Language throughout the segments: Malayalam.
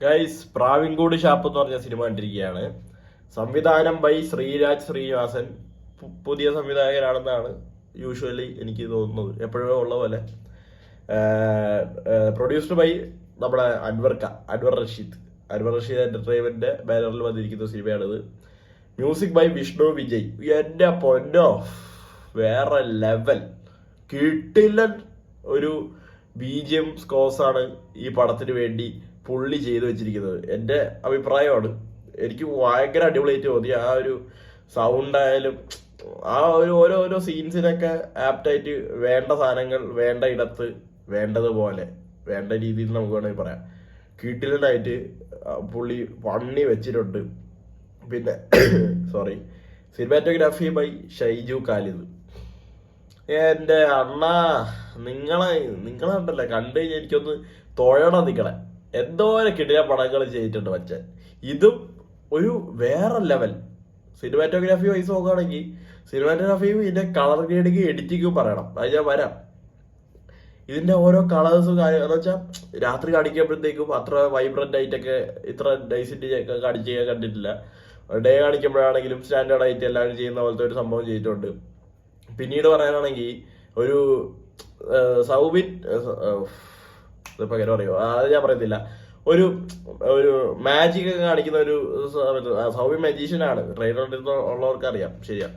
ഗൈസ് പ്രാവിൻകൂട് ഷാപ്പ് എന്ന് പറഞ്ഞ സിനിമ കണ്ടിരിക്കുകയാണ്. സംവിധാനം ബൈ ശ്രീരാജ് ശ്രീനിവാസൻ. പുതിയ സംവിധായകനാണെന്നാണ് യൂഷ്വലി എനിക്ക് തോന്നുന്നത്, എപ്പോഴും ഉള്ള പോലെ. പ്രൊഡ്യൂസ്ഡ് ബൈ നമ്മുടെ അൻവർ റഷീദ് എന്റർടൈൻമെന്റിന്റെ ബാനറിൽ വന്നിരിക്കുന്ന സിനിമയാണിത്. Music by Vishnu Vijay. എന്റെ പൊന്നോ, വേറെ ലെവൽ കിട്ടില്ലൻ ഒരു BGM സ്കോഴ്സ് ആണ് ഈ പടത്തിന് വേണ്ടി പുള്ളി ചെയ്തു വെച്ചിരിക്കുന്നത്. എൻ്റെ അഭിപ്രായമാണ്. എനിക്ക് ഭയങ്കര അടിപൊളിയായിട്ട് തോന്നി. ആ ഒരു സൗണ്ട് ആയാലും ആ ഒരു ഓരോ സീൻസിനൊക്കെ ആപ്റ്റായിട്ട് വേണ്ട സാധനങ്ങൾ വേണ്ട ഇടത്ത് വേണ്ടതുപോലെ വേണ്ട രീതിയിൽ നമുക്ക് വേണമെങ്കിൽ പറയാം. കിട്ടിലനായിട്ട് പുള്ളി പണി വെച്ചിട്ടുണ്ട്. പിന്നെ സിനിമാറ്റോഗ്രാഫി ബൈ ഷൈജു ഖാലിദ്. എന്റെ അണ്ണാ, നിങ്ങളുണ്ടല്ലേ കണ്ടു കഴിഞ്ഞാൽ എനിക്കൊന്ന് തൊഴണം നിങ്ങളെ. എന്തോരം കിടില പടങ്ങൾ ചെയ്തിട്ടുണ്ട് മച്ചൻ. ഇതും ഒരു വേറെ ലെവൽ. സിനിമാറ്റോഗ്രാഫി വൈസ് നോക്കുകയാണെങ്കിൽ സിനിമാറ്റോഗ്രാഫിയും ഇതിന്റെ കളർ ഗ്രേഡിങ് എഡിറ്റിങ്ങും പറയണം. അത് ഞാൻ വരാം. ഇതിന്റെ ഓരോ കളേഴ്സും കാര്യം എന്ന് വെച്ചാൽ രാത്രി കാണിക്കുമ്പോഴത്തേക്കും അത്ര വൈബ്രന്റ് ആയിട്ടൊക്കെ ഇത്ര ഡൈസിന്റെ കാണിച്ച് കണ്ടിട്ടില്ല. ഡേ കാണിക്കുമ്പോഴാണെങ്കിലും സ്റ്റാൻഡേർഡ് ആയിട്ട് എല്ലാവരും ചെയ്യുന്ന പോലത്തെ ഒരു സംഭവം ചെയ്തിട്ടുണ്ട്. പിന്നീട് പറയാനാണെങ്കിൽ ഒരു സൗബിൻ പകരം അറിയോ, അത് ഞാൻ പറയത്തില്ല. ഒരു ഒരു മാജിക് ഒക്കെ കാണിക്കുന്ന ഒരു സൗബിൻ മജീഷ്യനാണ്. ട്രെയിലർ ഉള്ളവർക്ക് അറിയാം. ശരിയാ,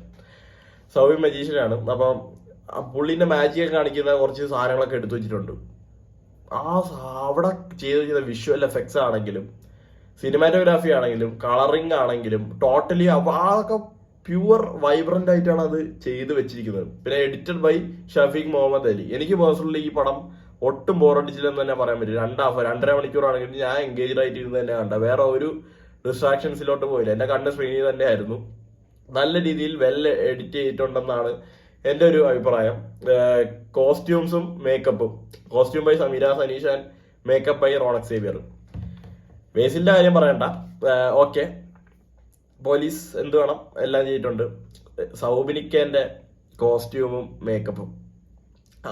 സൗബിൻ മജീഷ്യനാണ്. അപ്പം പുള്ളിന്റെ മാജിക് ഒക്കെ കാണിക്കുന്ന കുറച്ച് സാധനങ്ങളൊക്കെ എടുത്തു വെച്ചിട്ടുണ്ട്. അവിടെ ചെയ്ത വിഷ്വൽ എഫക്ട്സ് ആണെങ്കിലും സിനിമാറ്റോഗ്രാഫി ആണെങ്കിലും കളറിംഗ് ആണെങ്കിലും ടോട്ടലി അതൊക്കെ പ്യുവർ വൈബ്രന്റ് ആയിട്ടാണ് അത് ചെയ്തു വെച്ചിരിക്കുന്നത്. പിന്നെ എഡിറ്റഡ് ബൈ ഷഫീഖ് മുഹമ്മദ് അലി. എനിക്ക് പേഴ്സണലി ഈ പടം ഒട്ടും ബോറടിച്ചില്ലെന്ന് തന്നെ പറയാൻ പറ്റും. 2.5 മണിക്കൂറാണെങ്കിൽ ഞാൻ എൻഗേജ്ഡ് ആയിട്ട് ഇരുന്ന് തന്നെ കണ്ട. വേറെ ഒരു ഡിസ്ട്രാക്ഷൻസിലോട്ട് പോയില്ല. എന്റെ കണ്ണ് സ്ക്രീനിൽ തന്നെ ആയിരുന്നു. നല്ല രീതിയിൽ വെൽ എഡിറ്റ് ചെയ്തിട്ടുണ്ടെന്നാണ് എൻ്റെ ഒരു അഭിപ്രായം. കോസ്റ്റ്യൂംസും മേക്കപ്പും. Costume by Sameera Saneesh and makeup by Ronak Xavier. ബേസിലിന്റെ കാര്യം പറയണ്ട. ഓക്കെ, പോലീസ് എന്ത് വേണം എല്ലാം ചെയ്തിട്ടുണ്ട്. സൗബിനിക്കേന്റെ കോസ്റ്റ്യൂമും മേക്കപ്പും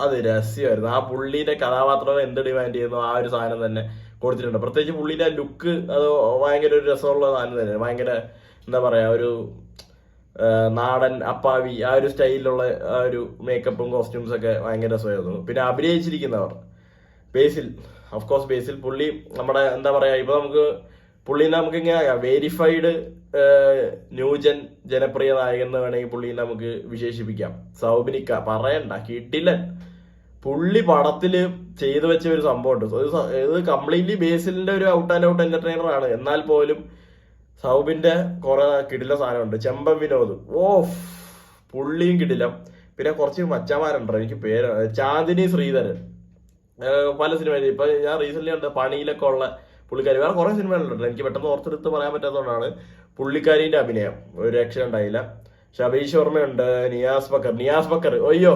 അത് രഹസ്യമായിരുന്നു. ആ പുള്ളിയുടെ കഥാപാത്രം എന്ത് ഡിമാൻഡ് ചെയ്യുന്നു ആ ഒരു സാധനം തന്നെ കൊടുത്തിട്ടുണ്ട്. പ്രത്യേകിച്ച് പുള്ളിയുടെ ലുക്ക് അത് ഭയങ്കര ഒരു രസമുള്ള സാധനം തന്നെ. ഭയങ്കര എന്താ പറയാ, ഒരു നാടൻ അപ്പാവി ആ ഒരു സ്റ്റൈലിലുള്ള ആ ഒരു മേക്കപ്പും കോസ്റ്റ്യൂംസ് ഒക്കെ ഭയങ്കര രസമായിരുന്നു. പിന്നെ അഭിനയിച്ചിരിക്കുന്നവർ ബേസിൽ പുള്ളി നമ്മുടെ എന്താ പറയാ, ഇപ്പൊ പുള്ളീനെ നമുക്ക് ഇങ്ങനെ വെരിഫൈഡ് ന്യൂജൻ ജനപ്രിയ നായകൻ എന്ന് വേണമെങ്കിൽ പുള്ളീനെ നമുക്ക് വിശേഷിപ്പിക്കാം. സൗബിനിക്ക പറയണ്ട, കിട്ടില്ലൻ. പുള്ളി പടത്തില് ചെയ്തു വെച്ച ഒരു സംഭവമുണ്ട്. ഇത് കംപ്ലീറ്റ്ലി ബേസിലിന്റെ ഒരു ഔട്ട് ആൻഡ് ഔട്ട് എന്റർടൈനർ ആണ്. എന്നാൽ പോലും സൗബിന്റെ കുറെ കിടില സാധനമുണ്ട്. ചെമ്പൻ വിനോദ്, പുള്ളിയും കിടിലം. പിന്നെ കുറച്ച് മച്ചമാരുണ്ടോ, എനിക്ക് പേര് ചാന്ദിനി ശ്രീധരൻ. പല സിനിമയിൽ ഇപ്പൊ ഞാൻ റീസെന്റ് കണ്ട പണിയിലൊക്കെ ഉള്ള പുള്ളിക്കാരി. വേറെ കുറെ സിനിമകളുണ്ട്, എനിക്ക് പെട്ടെന്ന് ഓർത്തെടുത്ത് പറയാൻ പറ്റാത്തതുകൊണ്ടാണ്. പുള്ളിക്കാരിന്റെ അഭിനയം ഒരു രക്ഷ ഉണ്ടായില്ല. ഷബീഷ് വർമ്മയുണ്ട്. നിയാസ് ബക്കർ അയ്യോ,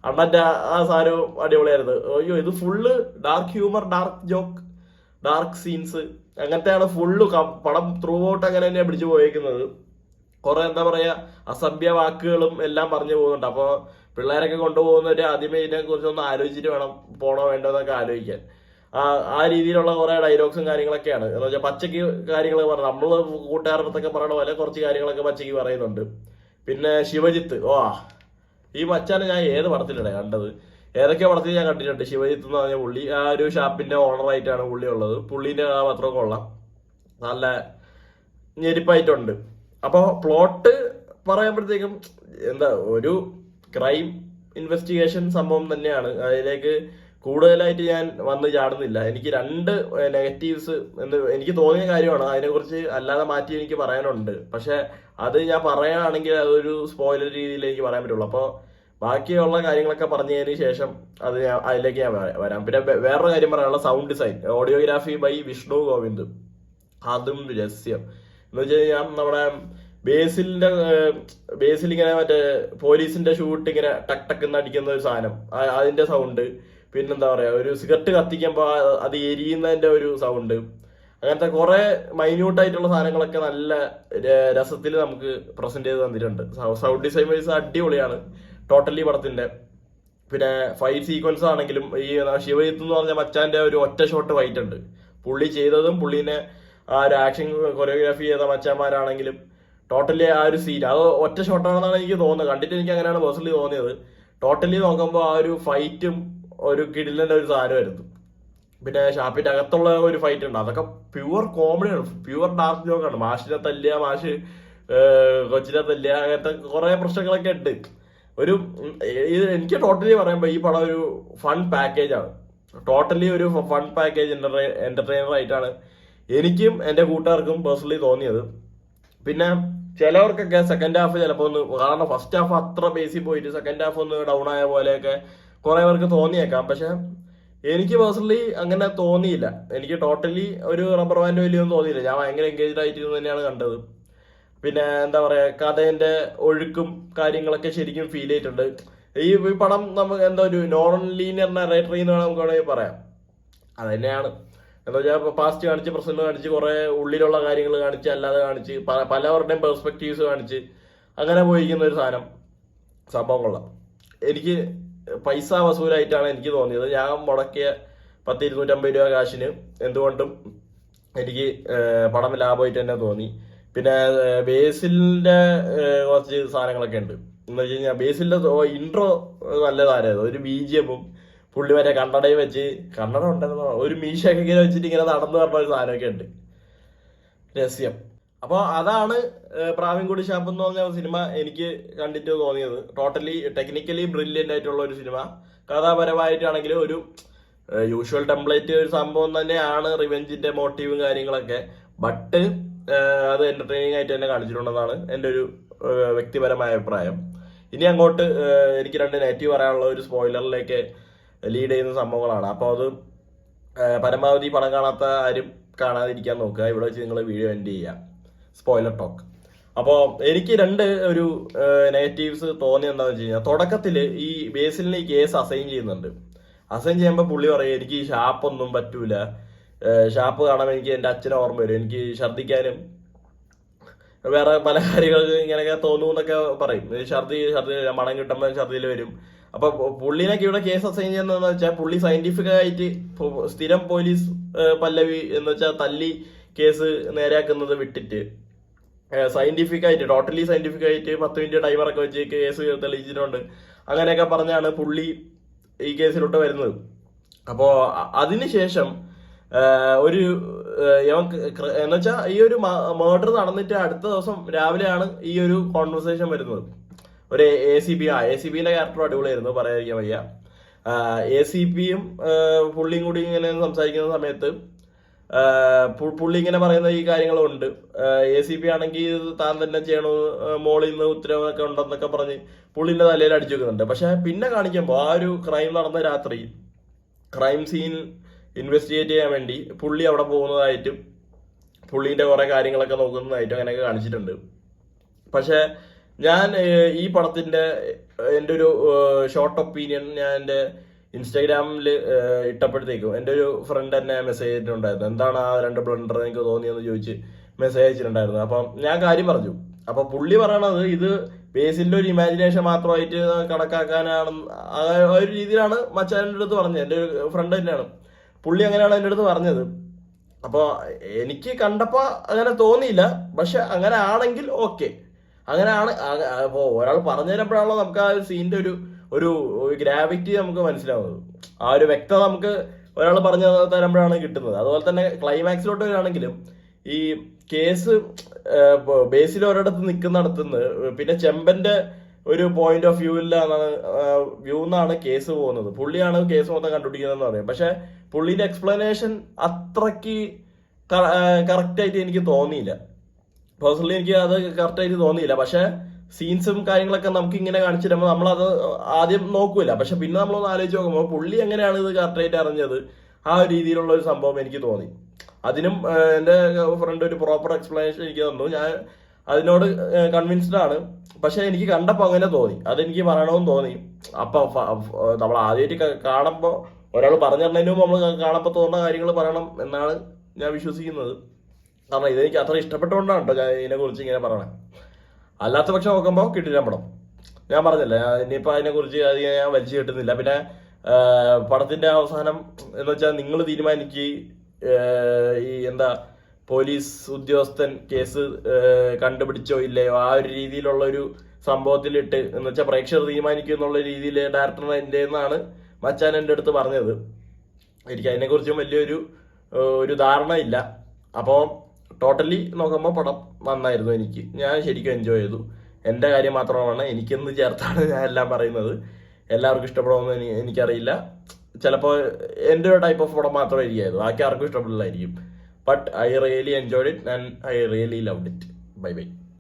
അണ്ണന്റെ ആ സാധനവും അടിപൊളിയായിരുന്നു. അയ്യോ, ഇത് full dark humour, dark joke, dark scenes, അങ്ങനത്തെയാണ് ഫുള്ള് പടം ത്രൂ ഔട്ട് അങ്ങനെ തന്നെയാണ് പിടിച്ചു പോയേക്കുന്നത്. കുറെ എന്താ പറയാ അസഭ്യ വാക്കുകളും എല്ലാം പറഞ്ഞു പോകുന്നുണ്ട്. അപ്പൊ പിള്ളേരൊക്കെ കൊണ്ടുപോകുന്നവര് ആദ്യമേ ഇതിനെ കുറിച്ചൊന്ന് ആലോചിച്ചിട്ട് വേണം പോണോ വേണ്ടോ എന്നൊക്കെ ആലോചിക്കാൻ. ആ രീതിയിലുള്ള കുറെ ഡയലോഗ്സും കാര്യങ്ങളൊക്കെയാണ്. എന്ന് വെച്ചാൽ പച്ചയ്ക്ക് കാര്യങ്ങൾ പറഞ്ഞു, നമ്മള് കൂട്ടുകാരുടെ അടുത്തൊക്കെ പറയണ പോലെ കുറച്ച് കാര്യങ്ങളൊക്കെ പച്ചയ്ക്ക് പറയുന്നുണ്ട്. പിന്നെ ശിവജിത്ത്, ഈ മച്ചാനെ ഞാൻ ഏത് പടത്തിലാണ് കണ്ടത്, ഏതൊക്കെ പടത്തിൽ ഞാൻ കണ്ടിട്ടുണ്ട്. ശിവജിത്ത് എന്ന് പറഞ്ഞ പുള്ളി ആ ഒരു ഷാപ്പിന്റെ ഓണറായിട്ടാണ് പുള്ളി ഉള്ളത്. പുള്ളീന്റെ കഥാപാത്രമൊക്കെ കൊള്ളാം, നല്ല ഞെരിപ്പായിട്ടുണ്ട്. അപ്പൊ പ്ലോട്ട് പറയുമ്പോഴത്തേക്കും എന്താ, ഒരു ക്രൈം ഇൻവെസ്റ്റിഗേഷൻ സംഭവം തന്നെയാണ്. അതിലേക്ക് കൂടുതലായിട്ട് ഞാൻ വന്ന് ചാടുന്നില്ല. എനിക്ക് 2 നെഗറ്റീവ്സ് എന്ന് എനിക്ക് തോന്നിയ കാര്യമാണ്. അതിനെക്കുറിച്ച് അല്ലാതെ മാറ്റി എനിക്ക് പറയാനുണ്ട്. പക്ഷെ അത് ഞാൻ പറയുകയാണെങ്കിൽ അതൊരു സ്പോയിലർ രീതിയിൽ എനിക്ക് പറയാൻ പറ്റുള്ളൂ. അപ്പോൾ ബാക്കിയുള്ള കാര്യങ്ങളൊക്കെ പറഞ്ഞതിന് ശേഷം അതിലേക്ക് ഞാൻ വരാം. പിന്നെ വേറൊരു കാര്യം പറയാനുള്ള sound design, audiography by Vishnu Govind. അതും രഹസ്യം എന്ന് വെച്ച് കഴിഞ്ഞാൽ നമ്മുടെ ബേസിൽ ഇങ്ങനെ മറ്റേ പോലീസിന്റെ ഷൂട്ട് ഇങ്ങനെ ടക്ക് ടക്ക് അടിക്കുന്ന ഒരു സാധനം, അതിന്റെ സൗണ്ട്. പിന്നെന്താ പറയാ, ഒരു സിഗരറ്റ് കത്തിക്കുമ്പോ അത് എരിയുന്നതിന്റെ ഒരു സൗണ്ട്. അങ്ങനത്തെ കുറെ മൈന്യൂട്ടായിട്ടുള്ള സാധനങ്ങളൊക്കെ നല്ല രസത്തിൽ നമുക്ക് പ്രസന്റ് ചെയ്ത് തന്നിട്ടുണ്ട്. സൗണ്ട് ഡിസൈൻ വൈസ് അടിപൊളിയാണ് ടോട്ടലി പടത്തിന്റെ. പിന്നെ ഫൈറ്റ് സീക്വൻസ് ആണെങ്കിലും ഈ ശിവജിത്ത് എന്ന് പറഞ്ഞ മച്ചാന്റെ ഒരു ഒറ്റ ഷോട്ട് ഫൈറ്റ് ഉണ്ട്, പുള്ളി ചെയ്തതും പുള്ളീനെ ആ ഒരു ആക്ഷൻ കൊറിയോഗ്രാഫി ചെയ്ത മച്ചന്മാരാണെങ്കിലും ടോട്ടലി ആ ഒരു സീൻ അത് ഒറ്റ ഷോട്ടാണെന്നാണ് എനിക്ക് തോന്നുന്നത്. കണ്ടിട്ട് എനിക്ക് അങ്ങനെയാണ് പേഴ്സണലി തോന്നിയത്. ടോട്ടലി നോക്കുമ്പോൾ ആ ഒരു ഫൈറ്റും ഒരു കിടിലന്റെ ഒരു സാധനമായിരുന്നു. പിന്നെ ഷാപ്പിന്റെ അകത്തുള്ള ഒരു ഫൈറ്റ് ഉണ്ട്, അതൊക്കെ പ്യുവർ കോമഡിയാണ്, പ്യുവർ ഡാർക്ക് ജോക്കാണ്. മാഷിനെ തല്ലുക, മാഷ് കൊച്ചിനെ തല്ലുക, അങ്ങനത്തെ കുറെ പ്രശ്നങ്ങളൊക്കെ ഉണ്ട്. ഒരു എനിക്ക് ടോട്ടലി പറയുമ്പോൾ ഈ പടം ഒരു ഫൺ പാക്കേജ് ആണ്. ടോട്ടലി ഒരു ഫൺ പാക്കേജ് എന്റർടൈനർ ആയിട്ടാണ് എനിക്കും എൻ്റെ കൂട്ടുകാർക്കും പേഴ്സണലി തോന്നിയത്. പിന്നെ ചിലവർക്കൊക്കെ സെക്കൻഡ് ഹാഫ് ചിലപ്പോൾ ഒന്ന്, കാരണം ഫസ്റ്റ് ഹാഫ് അത്ര ബേസിൽ പോയിട്ട് സെക്കൻഡ് ഹാഫ് ഒന്ന് ഡൗൺ ആയ പോലെയൊക്കെ കുറെ പേർക്ക് തോന്നിയേക്കാം. പക്ഷെ എനിക്ക് പേഴ്സണലി അങ്ങനെ തോന്നിയില്ല. എനിക്ക് ടോട്ടലി ഒരു റബ്ബർ ബാൻഡ് വലിയൊന്നും തോന്നിയില്ല. ഞാൻ ഭയങ്കര എൻഗേജ്ഡ് ആയിട്ട് തന്നെയാണ് കണ്ടത്. പിന്നെ എന്താ പറയാ, കഥേന്റെ ഒഴുക്കും കാര്യങ്ങളൊക്കെ ശരിക്കും ഫീൽ ചെയ്തിട്ടുണ്ട്. ഈ പടം നമുക്ക് എന്താ ഒരു നോൺ ലീനിയർ നറേറ്റർ എന്ന് നമുക്ക് വേണമെങ്കിൽ പറയാം. അത് തന്നെയാണ്. എന്താ വെച്ചാൽ പാസ്റ്റ് കാണിച്ച് പ്രസന്റ് കാണിച്ച് കുറെ ഉള്ളിലുള്ള കാര്യങ്ങൾ കാണിച്ച് അല്ലാതെ കാണിച്ച് പലവരുടെയും പെർസ്പെക്റ്റീവ്സ് കാണിച്ച് അങ്ങനെ പോയിരിക്കുന്ന ഒരു സാധനം സംഭവം കൊള്ളാം. എനിക്ക് പൈസ വസൂലായിട്ടാണ് എനിക്ക് തോന്നിയത്. ഞാൻ മുടക്കിയ 250 രൂപ കാശിന് എന്തുകൊണ്ടും എനിക്ക് പടം ലാഭമായിട്ട് തന്നെ തോന്നി. പിന്നെ ബേസിലിന്റെ കുറച്ച് സാധനങ്ങളൊക്കെ ഉണ്ട്. എന്ന് വെച്ച് കഴിഞ്ഞാൽ ബേസിലിന്റെ ഇൻട്രോ നല്ലതായിരുന്നു. ഒരു BGM-ഉം പുള്ളി വരെ കണ്ണടയും വെച്ച്, കണ്ണട ഉണ്ടെന്നോ ഒരു മീശയൊക്കെ ഇങ്ങനെ വെച്ചിട്ട് ഇങ്ങനെ നടന്നു പറഞ്ഞ ഒരു സാധനമൊക്കെ ഉണ്ട്, രഹസ്യം. അപ്പോൾ അതാണ് പ്രാവിൻകുടി ഷാപ്പ് എന്ന് പറഞ്ഞ സിനിമ എനിക്ക് കണ്ടിട്ട് തോന്നിയത്. ടോട്ടലി ടെക്നിക്കലി ബ്രില്യൻ്റ് ആയിട്ടുള്ള ഒരു സിനിമ. കഥാപരമായിട്ടാണെങ്കിലും ഒരു യൂഷ്വൽ ടെംപ്ലേറ്റ് ഒരു സംഭവം തന്നെയാണ് റിവെഞ്ചിന്റെ മോട്ടീവും കാര്യങ്ങളൊക്കെ. ബട്ട് അത് എന്റർടൈനിങ് ആയിട്ട് തന്നെ കാണിച്ചിട്ടുണ്ടെന്നാണ് എൻ്റെ ഒരു വ്യക്തിപരമായ അഭിപ്രായം. ഇനി അങ്ങോട്ട് എനിക്ക് 2 നെഗറ്റീവ് പറയാനുള്ള ഒരു സ്പോയിലറിലേക്ക് ലീഡ് ചെയ്യുന്ന സംഭവങ്ങളാണ്. അപ്പോൾ അത് പരമാവധി പടം കാണാത്ത ആരും കാണാതിരിക്കാൻ നോക്കുക. ഇവിടെ വെച്ച് നിങ്ങൾ വീഡിയോ എൻഡ് ചെയ്യുക. Spoiler talk. അപ്പോൾ എനിക്ക് 2 ഒരു നെഗറ്റീവ്സ് തോന്നിയത് എന്താണെന്ന് വെച്ച് കഴിഞ്ഞാൽ, തുടക്കത്തിൽ ഈ ബേസിലിന് ഈ കേസ് അസൈൻ ചെയ്യുന്നുണ്ട്. അസൈൻ ചെയ്യുമ്പോൾ പുള്ളി പറയും എനിക്ക് ഈ ഷാപ്പൊന്നും പറ്റൂല, ഷാപ്പ് കാണാൻ എനിക്ക് എൻ്റെ അച്ഛനെ ഓർമ്മ വരും, എനിക്ക് ഛർദ്ദിക്കാനും വേറെ പല കാര്യങ്ങൾക്ക് ഇങ്ങനെയൊക്കെ തോന്നുന്നൊക്കെ പറയും. ഛർദി മണം കിട്ടുമ്പോൾ ഛർദിയിൽ വരും. അപ്പൊ പുള്ളിനൊക്കെ ഇവിടെ കേസ് അസൈൻ ചെയ്യുന്നതെന്ന് വെച്ചാൽ പുള്ളി സയന്റിഫിക് ആയിട്ട് സ്ഥിരം പോലീസ് പല്ലവി എന്ന് വെച്ചാൽ തല്ലി കേസ് നേരെയാക്കുന്നത് വിട്ടിട്ട് സയന്റിഫിക് ആയിട്ട്, ടോട്ടലി സയന്റിഫിക് ആയിട്ട് 10 മിനിറ്റ് ടൈമറൊക്കെ വെച്ച് കേസ് തെളിയിച്ചിട്ടുണ്ട്. അങ്ങനെയൊക്കെ പറഞ്ഞാണ് പുള്ളി ഈ കേസിലോട്ട് വരുന്നത്. അപ്പോ അതിനുശേഷം ഒരു എന്ന് വെച്ചാൽ ഈ ഒരു മർഡർ നടന്നിട്ട് അടുത്ത ദിവസം രാവിലെയാണ് ഈ ഒരു കോൺവെർസേഷൻ വരുന്നത്. ഒരു ACPന്റെ ക്യാരക്ടർ അടിപൊളിയായിരുന്നു, പറയാതിരിക്കാൻ വയ്യ. ACPയും പുള്ളിയും കൂടി ഇങ്ങനെ സംസാരിക്കുന്ന സമയത്ത് പുള്ളി ഇങ്ങനെ പറയുന്ന ഈ കാര്യങ്ങളുണ്ട്. ACP ആണെങ്കിൽ താൻ തന്നെ ചെയ്യണമെന്ന് മോളിൽ നിന്ന് ഉത്തരവൊക്കെ ഉണ്ടെന്നൊക്കെ പറഞ്ഞ് പുള്ളിന്റെ തലയിൽ അടിച്ചു വെക്കുന്നുണ്ട്. പക്ഷെ പിന്നെ കാണിക്കുമ്പോൾ ആ ഒരു ക്രൈം നടന്ന രാത്രി ക്രൈം സീൻ ഇൻവെസ്റ്റിഗേറ്റ് ചെയ്യാൻ വേണ്ടി പുള്ളി അവിടെ പോകുന്നതായിട്ടും പുള്ളീന്റെ കുറെ കാര്യങ്ങളൊക്കെ നോക്കുന്നതായിട്ടും അങ്ങനെയൊക്കെ കാണിച്ചിട്ടുണ്ട്. പക്ഷെ ഞാൻ ഈ പടത്തിന്റെ എൻ്റെ ഒരു ഷോർട്ട് ഒപ്പീനിയൻ ഞാൻ എൻ്റെ ഇൻസ്റ്റാഗ്രാമിൽ ഇട്ടപ്പോഴത്തേക്കും എൻ്റെ ഒരു ഫ്രണ്ട് എന്നെ മെസ്സേജ് ചെയ്തിട്ടുണ്ടായിരുന്നു. എന്താണ് ആ 2 ബ്ലണ്ടർ എനിക്ക് തോന്നിയെന്ന് ചോദിച്ച് മെസ്സേജ് അയച്ചിട്ടുണ്ടായിരുന്നു. അപ്പം ഞാൻ കാര്യം പറഞ്ഞു. അപ്പൊ പുള്ളി പറയണത് ഇത് ബേസിന്റെ ഒരു ഇമാജിനേഷൻ മാത്രമായിട്ട് കണക്കാക്കാനാണ്, ആ ഒരു രീതിയിലാണ് മച്ചാൻ്റെ അടുത്ത് പറഞ്ഞത്. എൻ്റെ ഒരു ഫ്രണ്ട് തന്നെയാണ് പുള്ളി, അങ്ങനെയാണ് എൻ്റെ അടുത്ത് പറഞ്ഞത്. അപ്പോൾ എനിക്ക് കണ്ടപ്പോൾ അങ്ങനെ തോന്നിയില്ല. പക്ഷെ അങ്ങനെ ആണെങ്കിൽ ഓക്കെ, അങ്ങനെയാണ്. അപ്പോൾ ഒരാൾ പറഞ്ഞു തരുമ്പോഴാണല്ലോ നമുക്ക് ആ ഒരു സീനിന്റെ ഒരു ഗ്രാവിറ്റി നമുക്ക് മനസ്സിലാവുന്നത്. ആ ഒരു വ്യക്തത നമുക്ക് ഒരാൾ പറഞ്ഞു തരുമ്പോഴാണ് കിട്ടുന്നത്. അതുപോലെ തന്നെ ക്ലൈമാക്സിലോട്ട് വരികയാണെങ്കിലും ഈ കേസ് ബേസിൽ ഒരിടത്ത് നിൽക്കുന്നിടത്തുനിന്ന് പിന്നെ ചെമ്പന്റെ ഒരു പോയിന്റ് ഓഫ് വ്യൂ എന്നാണ് കേസ് പോകുന്നത്. പുള്ളിയാണ് കേസ് മൊത്തം കണ്ടുപിടിക്കുന്നതെന്ന് പറയും. പക്ഷെ പുള്ളിന്റെ എക്സ്പ്ലനേഷൻ അത്രയ്ക്ക് കറക്റ്റ് ആയിട്ട് എനിക്ക് തോന്നിയില്ല. പേഴ്സണലി എനിക്ക് അത് കറക്റ്റ് ആയിട്ട് തോന്നിയില്ല. പക്ഷെ സീൻസും കാര്യങ്ങളൊക്കെ നമുക്ക് ഇങ്ങനെ കാണിച്ചു തരുമ്പോൾ നമ്മളത് ആദ്യം നോക്കൂല. പക്ഷെ പിന്നെ നമ്മളൊന്ന് ആലോചിച്ച് നോക്കുമ്പോൾ പുള്ളി എങ്ങനെയാണ് ഇത് കറക്റ്റ് ആയിട്ട് അറിഞ്ഞത്, ആ ഒരു രീതിയിലുള്ള ഒരു സംഭവം എനിക്ക് തോന്നി. അതിനും എൻ്റെ ഫ്രണ്ട് ഒരു പ്രോപ്പർ എക്സ്പ്ലനേഷൻ എനിക്ക് തന്നു. ഞാൻ അതിനോട് കൺവിൻസ്ഡ് ആണ്. പക്ഷെ എനിക്ക് കണ്ടപ്പോൾ അങ്ങനെ തോന്നി, അതെനിക്ക് പറയണമെന്ന് തോന്നി. അപ്പൊ നമ്മൾ ആദ്യമായിട്ട് കാണുമ്പോൾ ഒരാൾ പറഞ്ഞു തരുന്നതിന് മുമ്പ് നമ്മൾ കാണുമ്പോൾ തോന്നുന്ന കാര്യങ്ങൾ പറയണം എന്നാണ് ഞാൻ വിശ്വസിക്കുന്നത്. കാരണം ഇതെനിക്ക് അത്ര ഇഷ്ടപ്പെട്ടുകൊണ്ടാണ് കേട്ടോ ഇതിനെ കുറിച്ച് ഇങ്ങനെ പറയണേ. അല്ലാത്ത പക്ഷം നോക്കുമ്പോൾ കിട്ടില്ല പടം. ഞാൻ പറഞ്ഞില്ല, ഇനിയിപ്പോൾ അതിനെക്കുറിച്ച് അധികം ഞാൻ വലിച്ചു കിട്ടുന്നില്ല. പിന്നെ പടത്തിന്റെ അവസാനം എന്ന് വെച്ചാൽ നിങ്ങൾ തീരുമാനിക്ക് ഈ എന്താ പോലീസ് ഉദ്യോഗസ്ഥൻ കേസ് കണ്ടുപിടിച്ചോ ഇല്ലയോ ആ ഒരു രീതിയിലുള്ള ഒരു സംഭവത്തിലിട്ട് എന്ന് വെച്ചാൽ പ്രേക്ഷകർ തീരുമാനിക്കും എന്നുള്ള രീതിയിൽ ഡയറക്ടർ എൻ്റെ എന്നാണ് മച്ചാൻ എൻ്റെ അടുത്ത് പറഞ്ഞത്. എനിക്ക് അതിനെക്കുറിച്ചും വലിയൊരു ധാരണ ഇല്ല. അപ്പോൾ ടോട്ടലി നോക്കുമ്പോൾ പടം നന്നായിരുന്നു. ഞാൻ ശരിക്കും എൻജോയ് ചെയ്തു. എൻ്റെ കാര്യം മാത്രമാണ് എനിക്കെന്ന് ചേർത്താണ് ഞാൻ എല്ലാം പറയുന്നത്. എല്ലാവർക്കും ഇഷ്ടപ്പെടുമെന്ന് എനിക്കറിയില്ല. ചിലപ്പോൾ എൻ്റെ ഒരു ടൈപ്പ് ഓഫ് പടം മാത്രമായിരിക്കും, ബാക്കി ആർക്കും ഇഷ്ടപ്പെടില്ലായിരിക്കും. But I really enjoyed it and I really loved it. Bye by.